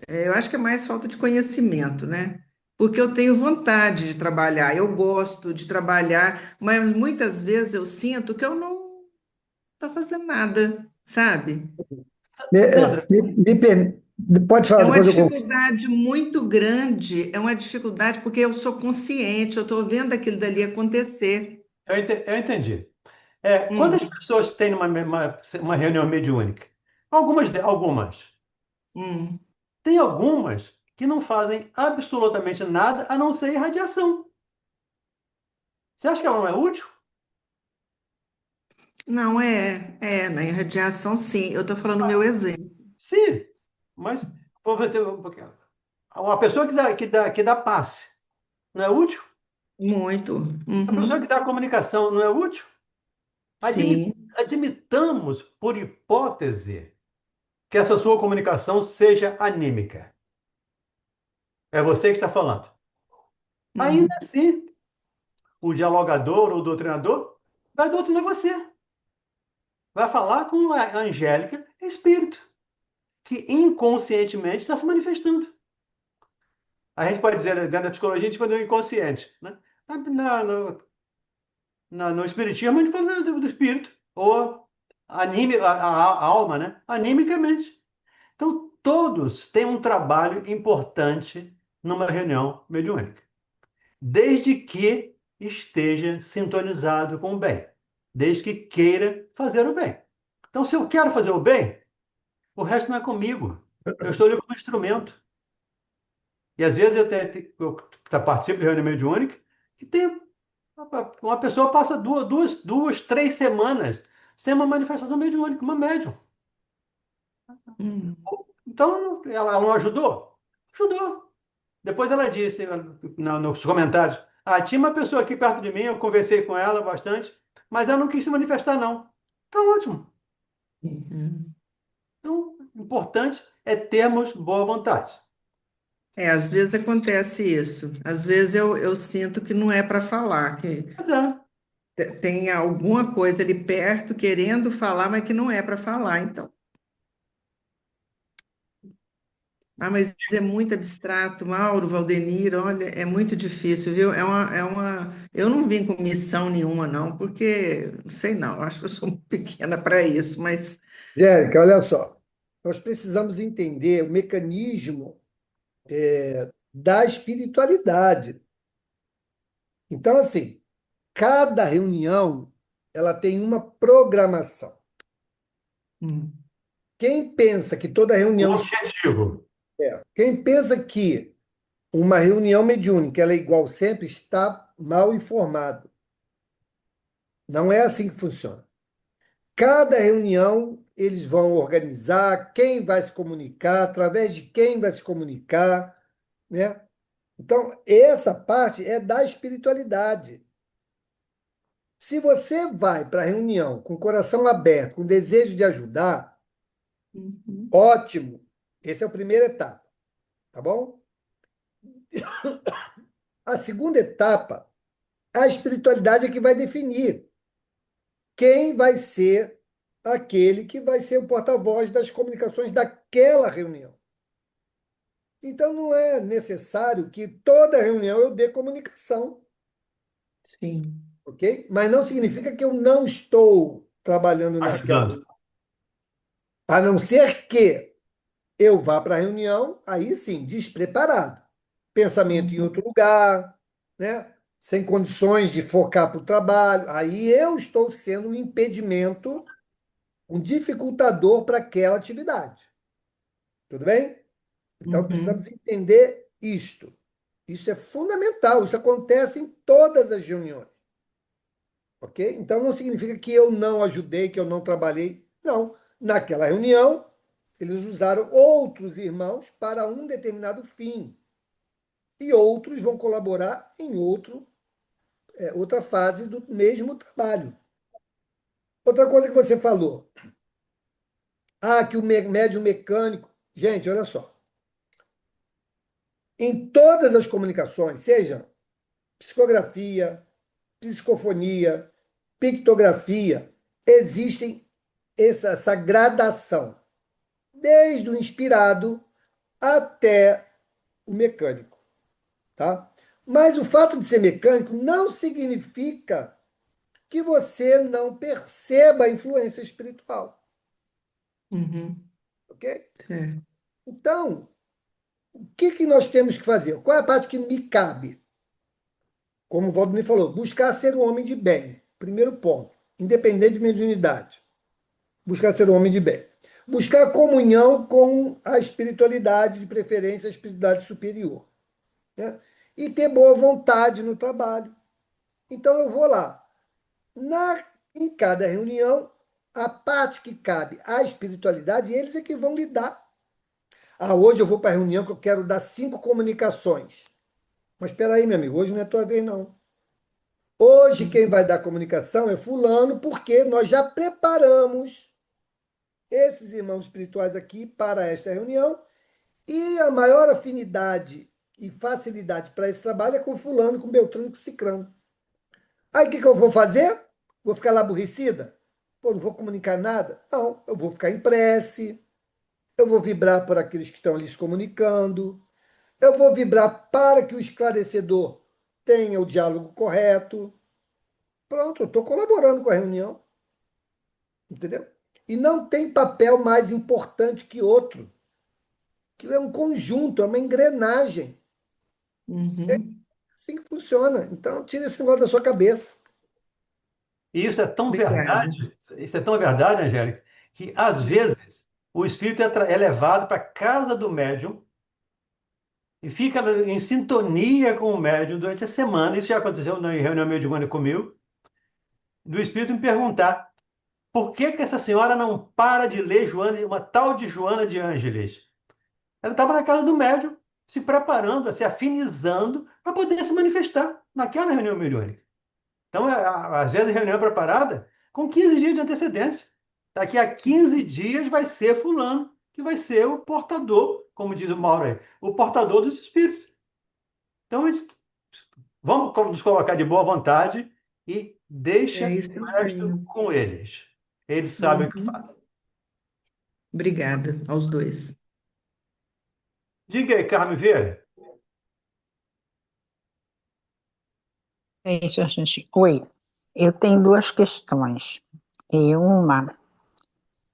eu acho que é mais falta de conhecimento, né? Porque eu tenho vontade de trabalhar, eu gosto de trabalhar, mas muitas vezes eu sinto que eu não estou fazendo nada, sabe? Sandra, Pode falar, É uma depois eu concluo. dificuldade muito grande, é uma dificuldade porque eu sou consciente, eu estou vendo aquilo dali acontecer. eu entendi. Quantas Hum, pessoas têm uma reunião mediúnica? Algumas. hum. Tem algumas que não fazem absolutamente nada a não ser irradiação. Você acha que ela não é útil? Não, na irradiação, sim, eu estou falando o meu exemplo. Sim, mas porque uma pessoa que dá passe não é útil? Muito. A pessoa Uhum. que dá comunicação não é útil? Sim. Admitamos, por hipótese, que essa sua comunicação seja anímica. É você que está falando. Ainda Uhum. assim, o dialogador ou o doutrinador vai doutrinar você. Vai falar com a Angélica, espírito, que inconscientemente está se manifestando. A gente pode dizer, dentro da psicologia, a gente fala do inconsciente. Né? No espiritismo, a gente fala do espírito, ou a alma, né? Animicamente. Então, todos têm um trabalho importante numa reunião mediúnica, desde que esteja sintonizado com o bem, desde que queira fazer o bem. Então, se eu quero fazer o bem, o resto não é comigo. Eu estou ali como instrumento. E às vezes eu participo de reunião mediúnica e tem uma pessoa passa duas, 3 semanas sem uma manifestação mediúnica, uma médium. Hum. Então, ela não ajudou? Ajudou. Depois ela disse nos comentários: ah, tinha uma pessoa aqui perto de mim, eu conversei com ela bastante, mas ela não quis se manifestar, não. Tá ótimo. Uhum. Então, o importante é termos boa vontade. Às vezes acontece isso. Às vezes eu sinto que não é para falar, que Mas é. tem alguma coisa ali perto querendo falar, mas que não é para falar, então. Mas é muito abstrato, Mauro, Valdenir, olha, é muito difícil, viu? Eu não vim com missão nenhuma, não, porque, não sei não, acho que eu sou muito pequena para isso, mas Angélica, olha só. Nós precisamos entender o mecanismo da espiritualidade. Então, assim, cada reunião ela tem uma programação. hum, Quem pensa que toda O reunião objetivo. quem pensa que uma reunião mediúnica ela é igual sempre está mal informado. Não é assim que funciona. Cada reunião eles vão organizar quem vai se comunicar, através de quem vai se comunicar, né? Então, essa parte é da espiritualidade. Se você vai para a reunião com o coração aberto, com desejo de ajudar, uhum, ótimo. Essa é a primeira etapa, tá bom? A segunda etapa, a espiritualidade é que vai definir quem vai ser aquele que vai ser o porta-voz das comunicações daquela reunião. Então, não é necessário que toda reunião eu dê comunicação, sim, ok? Mas não significa que eu não estou trabalhando naquela. Ajudando. A não ser que eu vá para a reunião, aí sim, despreparado. Pensamento em uhum, outro lugar, né? Sem condições de focar para o trabalho. Aí eu estou sendo um impedimento, um dificultador para aquela atividade. Tudo bem? Então precisamos uhum, entender isto. Isso é fundamental, isso acontece em todas as reuniões. Ok? Então não significa que eu não ajudei, que eu não trabalhei. Não. Naquela reunião, eles usaram outros irmãos para um determinado fim. E outros vão colaborar em outra fase do mesmo trabalho. Outra coisa que você falou. Ah, que o médium mecânico. Gente, olha só. Em todas as comunicações, seja psicografia, psicofonia, pictografia, existem essa gradação, desde o inspirado até o mecânico, tá? Mas o fato de ser mecânico não significa que você não perceba a influência espiritual, uhum, ok? certo, Então, o que nós temos que fazer? Qual é a parte que me cabe? Como o Valdo me falou, buscar ser um homem de bem. Primeiro ponto, independente de mediunidade. Buscar ser um homem de bem. Buscar comunhão com a espiritualidade, de preferência a espiritualidade superior. Né? E ter boa vontade no trabalho. Então eu vou lá. Em cada reunião, a parte que cabe à espiritualidade, eles é que vão lidar. Ah, hoje eu vou para a reunião que eu quero dar 5 comunicações. Mas espera aí, meu amigo, hoje não é tua vez, não. Hoje quem vai dar comunicação é fulano, porque nós já preparamos esses irmãos espirituais aqui para esta reunião e a maior afinidade e facilidade para esse trabalho é com fulano, com Beltrano e com Cicrano. Aí o que eu vou fazer? Vou ficar lá aborrecida? Pô, não vou comunicar nada? Não, eu vou ficar em prece, eu vou vibrar por aqueles que estão ali se comunicando, eu vou vibrar para que o esclarecedor tenha o diálogo correto. Pronto, eu estou colaborando com a reunião, entendeu? E não tem papel mais importante que outro. Aquilo é um conjunto, é uma engrenagem. É Uhum. assim que funciona. Então, tira esse negócio da sua cabeça. E isso é tão Obrigada. verdade, isso é tão verdade, Angélica, que às vezes o espírito é levado para a casa do médium e fica em sintonia com o médium durante a semana. Isso já aconteceu na reunião mediúnica comigo, do espírito me perguntar por que que essa senhora não para de ler Joana, uma tal de Joana de Ângeles. Ela estava na casa do médium, se preparando, se afinizando para poder se manifestar naquela reunião mediúnica. Então, às vezes, a reunião é preparada com 15 dias de antecedência. Daqui a 15 dias vai ser fulano, que vai ser o portador, como diz o Mauro aí, o portador dos espíritos. Então, vamos nos colocar de boa vontade e É deixa isso o resto mesmo. com eles. Eles sabem o que Uhum. fazem. Obrigada aos dois. Diga aí, Carmen Vieira. É isso, gente. Oi, eu tenho duas questões. Uma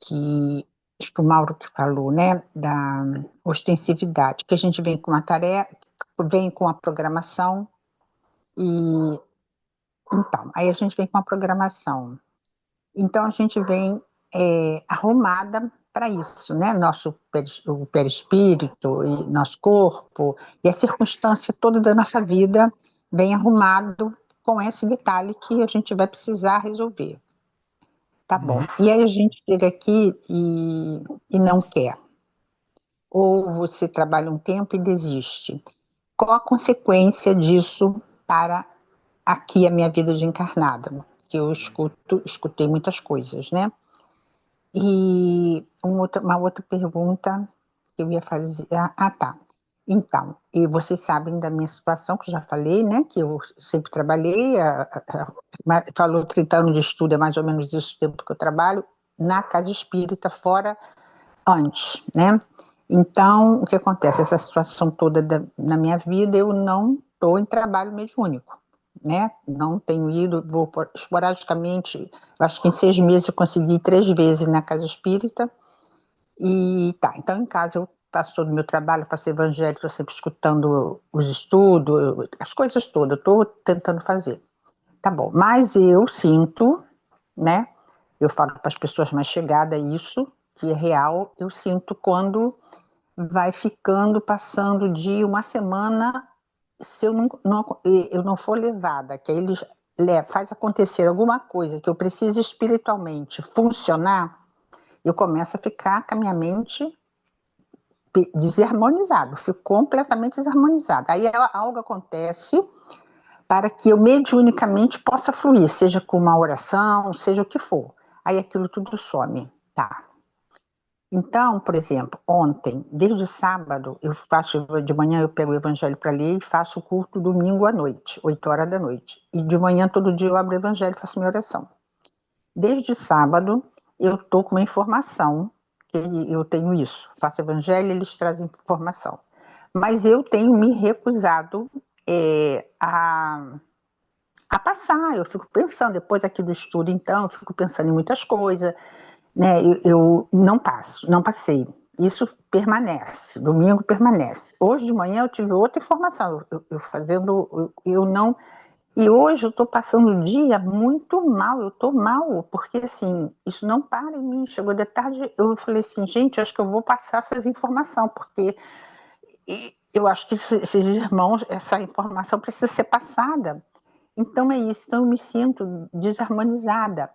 que acho que o Mauro que falou, né, da ostensividade, que a gente vem com uma tarefa, vem com a programação e então, aí a gente vem com a programação. Então a gente vem arrumada para isso, né? O perispírito e nosso corpo e a circunstância toda da nossa vida vem arrumado com esse detalhe que a gente vai precisar resolver. Tá bom. Uhum. E aí a gente chega aqui e não quer. Ou você trabalha um tempo e desiste. Qual a consequência disso para aqui a minha vida de encarnada? Que eu escutei muitas coisas, né? E uma outra pergunta que eu ia fazer. Tá. Então, e vocês sabem da minha situação, que eu já falei, né? Que eu sempre trabalhei, falou 30 anos de estudo, é mais ou menos isso o tempo que eu trabalho, na casa espírita, fora antes, né? Então, o que acontece? Essa situação toda na minha vida, eu não estou em trabalho mediúnico, né? Não tenho ido, vou esporadicamente, acho que em 6 meses eu consegui ir 3 vezes na casa espírita, e tá, então em casa eu faço todo o meu trabalho, faço evangelho, estou sempre escutando os estudos, as coisas todas, estou tentando fazer. Tá bom, mas eu sinto, né? Eu falo para as pessoas mais chegadas isso, que é real, eu sinto quando vai ficando, passando de uma semana, se eu não for levada, que aí eles faz acontecer alguma coisa que eu preciso espiritualmente funcionar, eu começo a ficar com a minha mente desarmonizada, fico completamente desarmonizada. Aí algo acontece para que eu mediunicamente possa fluir, seja com uma oração, seja o que for. Aí aquilo tudo some, tá? Então, por exemplo, ontem, desde sábado, eu faço de manhã, eu pego o evangelho para ler e faço o culto domingo à noite, 8 horas da noite. E de manhã, todo dia, eu abro o evangelho e faço minha oração. Desde sábado, eu estou com uma informação, que eu tenho isso, faço evangelho e eles trazem informação. Mas eu tenho me recusado a passar, eu fico pensando, depois aqui do estudo, então, eu fico pensando em muitas coisas, né? Eu não passo, não passei. Isso permanece, domingo permanece. Hoje de manhã eu tive outra informação, eu não. E hoje eu estou passando o dia muito mal, eu estou mal, porque assim, isso não para em mim. Chegou de tarde, eu falei assim, gente, acho que eu vou passar essas informações, porque eu acho que esses irmãos, essa informação precisa ser passada. Então é isso, então eu me sinto desarmonizada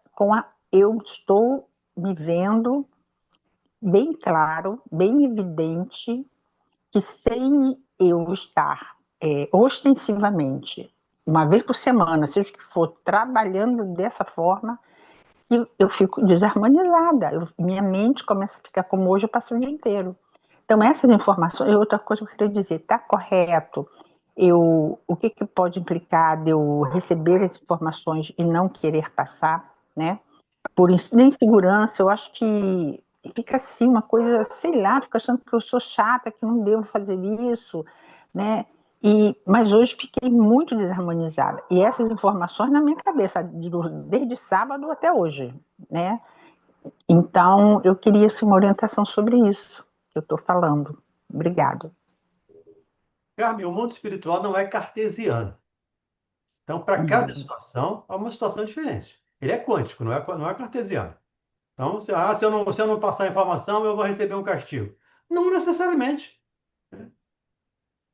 eu estou me vendo bem claro, bem evidente, que sem eu estar ostensivamente, uma vez por semana, seja o que for, trabalhando dessa forma, eu fico desarmonizada. Minha mente começa a ficar como hoje, eu passo o dia inteiro. Então, essas informações, outra coisa que eu queria dizer, está correto? O que pode implicar de eu receber as informações e não querer passar, né? Por insegurança, eu acho que fica assim uma coisa, sei lá, fica achando que eu sou chata, que não devo fazer isso, né? Mas hoje fiquei muito desarmonizada. E essas informações na minha cabeça, desde sábado até hoje, né? Então, eu queria assim, uma orientação sobre isso que eu estou falando. Obrigada. Carmen, o mundo espiritual não é cartesiano. Então, para cada Uhum. situação, é uma situação diferente. Ele é quântico, não é cartesiano. Então, se eu não passar a informação, eu vou receber um castigo. Não necessariamente.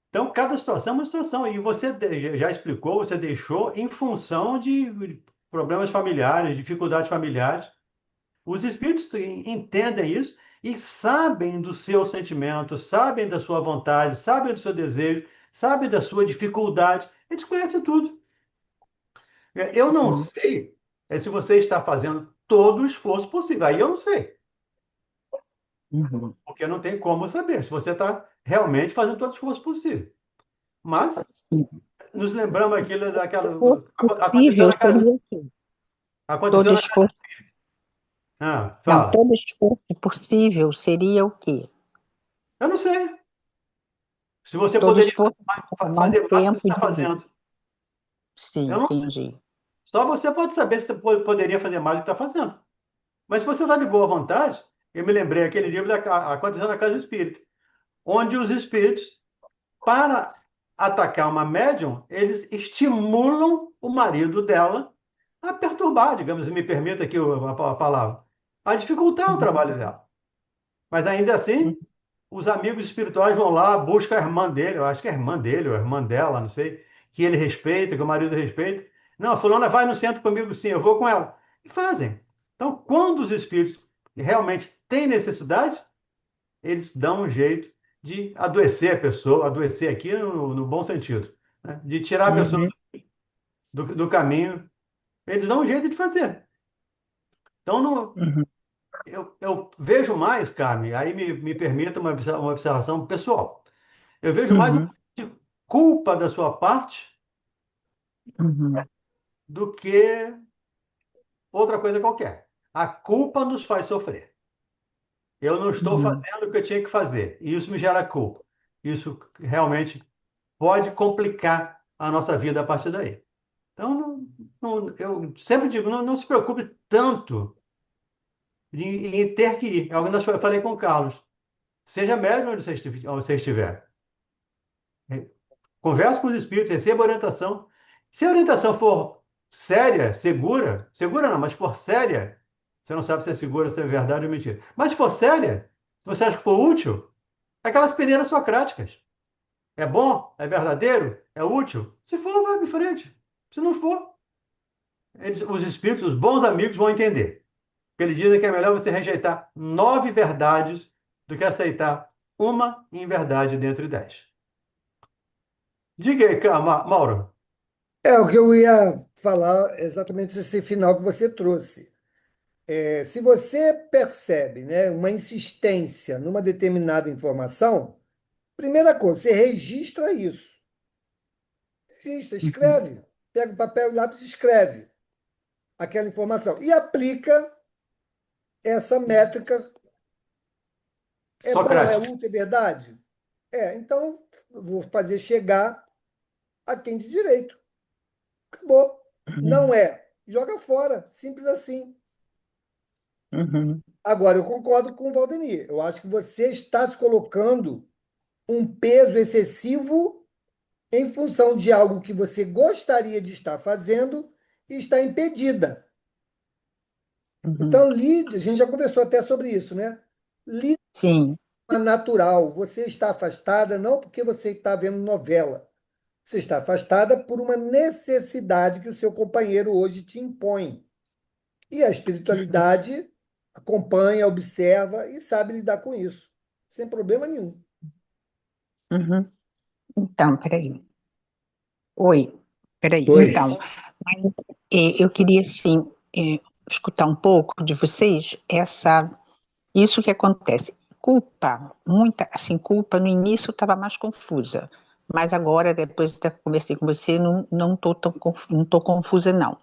Então, cada situação é uma situação. E você já explicou, você deixou em função de problemas familiares, dificuldades familiares. Os espíritos entendem isso e sabem do seu sentimento, sabem da sua vontade, sabem do seu desejo, sabem da sua dificuldade. Eles conhecem tudo. Eu não Uhum. sei se você está fazendo todo o esforço possível. Aí eu não sei, Uhum. porque não tem como saber se você está realmente fazendo todo o esforço possível. Mas Sim. nos lembramos aqui daquela. O Aconteceu possível na casa. seria o quê? Todo Aconteceu na casa. esforço. Ah, Não, fala. todo esforço possível seria o quê? Eu não sei. Se você Todo poderia esforço para tomar um fazer mais do que você tempo está de vida. fazendo. Eu Sim, não sei. entendi. Só você pode saber se você poderia fazer mais do que está fazendo. Mas se você está de boa vontade, eu me lembrei aquele livro Aconteceu na Casa Espírita, onde os espíritos, para atacar uma médium, eles estimulam o marido dela a perturbar, digamos, me permita aqui a palavra, a dificultar o Uhum. trabalho dela. Mas ainda assim, os amigos espirituais vão lá, buscam a irmã dele, eu acho que é a irmã dele ou a irmã dela, não sei, que ele respeita, que o marido respeita. Não, a fulana vai no centro comigo sim, eu vou com ela. E fazem. Então, quando os espíritos realmente têm necessidade, eles dão um jeito de adoecer a pessoa, adoecer aqui no bom sentido, né? De tirar a pessoa Uhum. do caminho. Eles dão um jeito de fazer. Então, não, Uhum. eu vejo mais, Carmen, aí me permita uma observação pessoal. Eu vejo mais um Uhum. pouco de culpa da sua parte Uhum. do que outra coisa qualquer. A culpa nos faz sofrer. Eu não estou Uhum. fazendo o que eu tinha que fazer. E isso me gera culpa. Isso realmente pode complicar a nossa vida a partir daí. Então, eu sempre digo, não se preocupe tanto em ter que ir. É algo que eu falei com o Carlos. Seja médium onde você estiver. Converse com os espíritos, receba orientação. Se a orientação for séria, segura, segura não, mas for séria, você não sabe se é segura, se é verdade ou mentira. Mas se for séria, se você acha que for útil, é aquelas peneiras socráticas. É bom? É verdadeiro? É útil? Se for, vai em frente. Se não for, os espíritos, os bons amigos vão entender. Porque eles dizem que é melhor você rejeitar 9 verdades do que aceitar uma inverdade dentre 10. Diga aí, Mauro. É o que eu ia falar exatamente esse final que você trouxe. Se você percebe, né, uma insistência numa determinada informação, primeira coisa, você registra isso. Registra, Uhum. escreve. Pega o papel e lápis e escreve aquela informação. E aplica essa métrica. É bom, é Socrático. útil, é verdade? Então vou fazer chegar a quem de direito. Acabou. Não Uhum. é. Joga fora. Simples assim. Uhum. Agora, eu concordo com o Valdemir. Eu acho que você está se colocando um peso excessivo em função de algo que você gostaria de estar fazendo e está impedida. Uhum. Então, lide, a gente já conversou até sobre isso, né? Lide Sim. natural. Você está afastada não porque você está vendo novela. Você está afastada por uma necessidade que o seu companheiro hoje te impõe. E a espiritualidade acompanha, observa e sabe lidar com isso, sem problema nenhum. Uhum. Então, peraí. Oi, peraí. Oi. Então, eu queria, assim, escutar um pouco de vocês isso que acontece. Culpa, muita, assim, culpa no início eu estava mais confusa, mas agora, depois que eu conversei com você, não estou não tô confusa, não.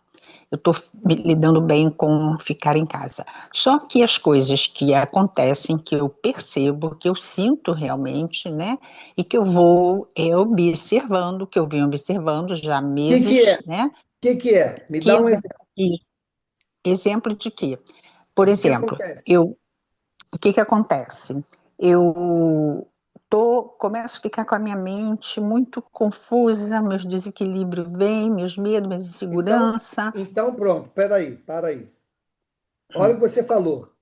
Eu estou me lidando bem com ficar em casa. Só que as coisas que acontecem, que eu percebo, que eu sinto realmente, né? E que eu vou observando, que eu venho observando já há Que é? meses, né? Que é? Me Que dá um exemplo. exemplo de quê? Por O que exemplo, acontece? o que que acontece? Eu começo a ficar com a minha mente muito confusa, meus desequilíbrios vêm, meus medos, minhas Então, inseguranças. então pronto, peraí, para aí. Olha o que você falou.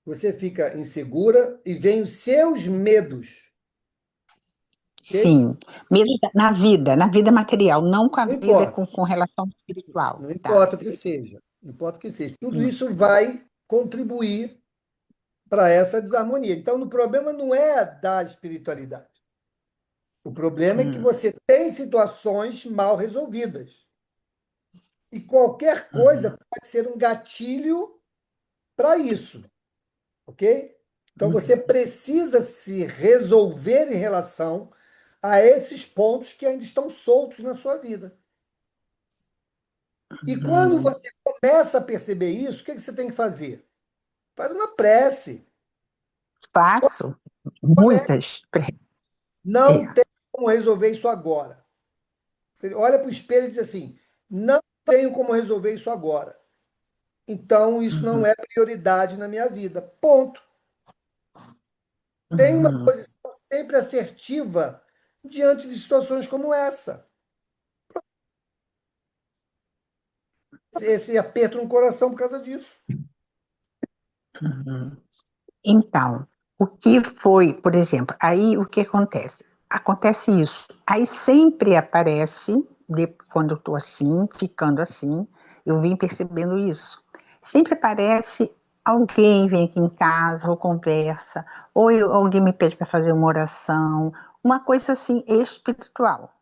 Você fica insegura e vem os seus medos, ok? Sim, medo na vida material, não com a Não vida importa, com relação espiritual, não tá? importa o que seja, não importa o que seja. Tudo Hum, isso vai contribuir para essa desarmonia. Então, o problema não é da espiritualidade. O problema é que hum, você tem situações mal resolvidas. E qualquer coisa uhum, pode ser um gatilho para isso, ok? Então, você uhum, precisa se resolver em relação a esses pontos que ainda estão soltos na sua vida. E quando uhum. você começa a perceber isso, o que você tem que fazer? Faz uma prece. Faço Escolhe. muitas. É. Não tem como resolver isso agora. Você olha para o espelho e diz assim: não tenho como resolver isso agora. Então, isso não Uhum, é prioridade na minha vida. Ponto. Tem uma uhum. posição sempre assertiva diante de situações como essa. Esse aperto no coração por causa disso. Uhum. Então, o que foi, por exemplo, aí o que acontece? Acontece isso. Aí sempre aparece, quando eu estou assim, ficando assim, eu vim percebendo isso. Sempre aparece alguém vem aqui em casa, ou conversa, alguém me pede para fazer uma oração, uma coisa assim espiritual.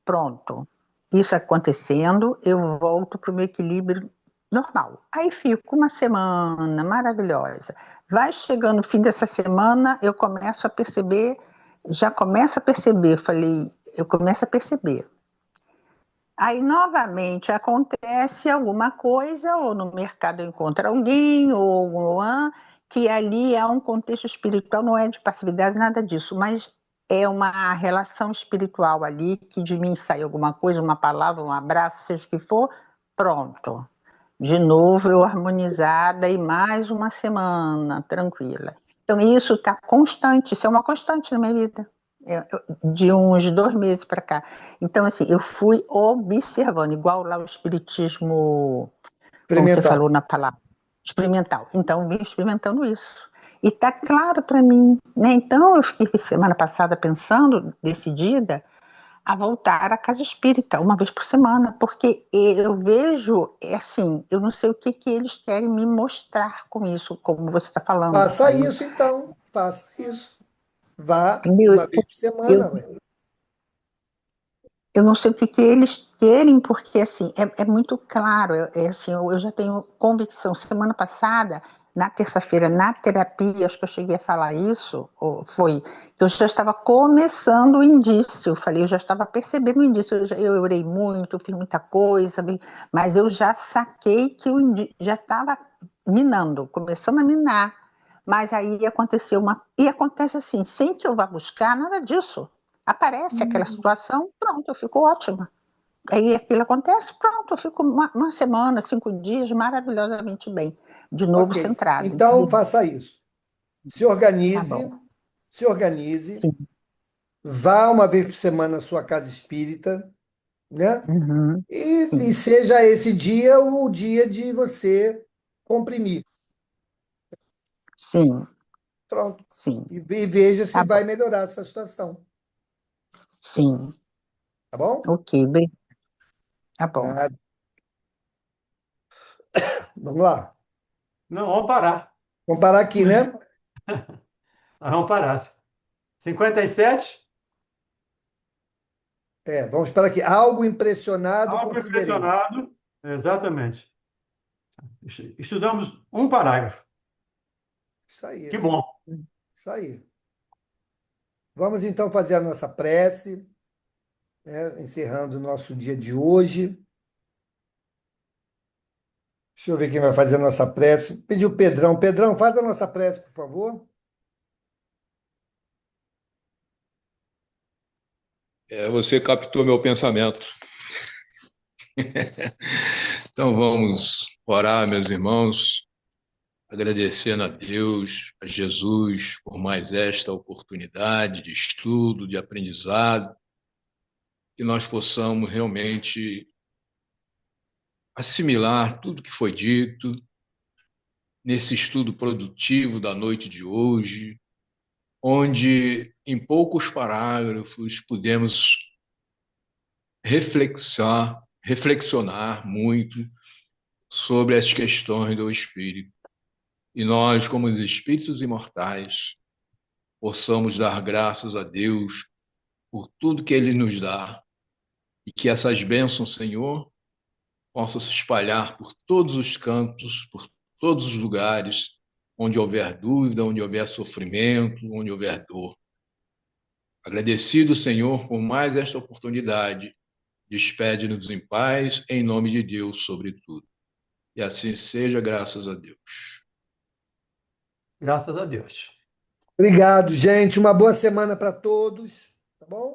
Pronto. Isso acontecendo, eu volto para o meu equilíbrio normal. Aí fico uma semana maravilhosa. Vai chegando o fim dessa semana, eu começo a perceber, já começo a perceber, falei, eu começo a perceber. Aí novamente acontece alguma coisa, ou no mercado eu encontro alguém, que ali é um contexto espiritual, não é de passividade, nada disso, mas é uma relação espiritual ali, que de mim sai alguma coisa, uma palavra, um abraço, seja o que for, pronto. De novo eu harmonizada e mais uma semana tranquila. Então isso está constante, isso é uma constante na minha vida, de uns 2 meses para cá. Então assim, eu fui observando, igual lá o espiritismo, como você Experimental. falou na palavra, experimental. Então vim experimentando isso. E está claro para mim, né? Então eu fiquei semana passada pensando, decidida, a voltar à casa espírita uma vez por semana, porque eu vejo, é assim, eu não sei o que que eles querem me mostrar com isso, como você está falando. Faça Aí, isso, então. Faça isso. Vá entendeu? uma vez por Eu, semana, ué. eu não sei o que que eles querem, porque assim, é muito claro, assim, eu já tenho convicção. Semana passada, na terça-feira, na terapia, acho que eu cheguei a falar isso, ou foi, que eu já estava começando o indício, eu falei, eu já estava percebendo o indício, eu orei muito, eu fiz muita coisa, mas eu já saquei que o indício já estava minando, começando a minar, mas aí aconteceu e acontece assim, sem que eu vá buscar nada disso. Aparece aquela situação, pronto, eu fico ótima. Aí aquilo acontece, pronto, eu fico uma semana, 5 dias, maravilhosamente bem. De novo Ok. centrada. Então, faça isso. Se Tá organize, bom. se organize, Sim. vá uma vez por semana à sua casa espírita, né? Uhum. E Sim, seja esse dia o dia de você comprimir. sim, Pronto. sim. E veja se Tá vai bom. melhorar essa situação. Sim. Tá bom? Ok, tá bom. Nada. Vamos lá. Não, vamos parar. Vamos parar aqui, né? Nós vamos parar. 57. Vamos parar aqui. Algo impressionado, Algo considerei. impressionado. Exatamente. Estudamos um parágrafo. Isso aí. Que bom. Isso aí. Vamos então fazer a nossa prece, né? Encerrando o nosso dia de hoje. Deixa eu ver quem vai fazer a nossa prece. Pediu o Pedrão. Pedrão, faz a nossa prece, por favor. Você captou meu pensamento. Então vamos orar, meus irmãos. agradecendo a Deus, a Jesus, por mais esta oportunidade de estudo, de aprendizado, que nós possamos realmente assimilar tudo que foi dito nesse estudo produtivo da noite de hoje, onde em poucos parágrafos pudemos reflexionar muito sobre as questões do espírito. E nós, como os espíritos imortais, possamos dar graças a Deus por tudo que Ele nos dá e que essas bênçãos, Senhor, possam se espalhar por todos os cantos, por todos os lugares, onde houver dúvida, onde houver sofrimento, onde houver dor. Agradecido, Senhor, por mais esta oportunidade, despede-nos em paz, em nome de Deus, sobretudo. E assim seja, graças a Deus. Graças a Deus. Obrigado, gente. Uma boa semana para todos. Tá bom?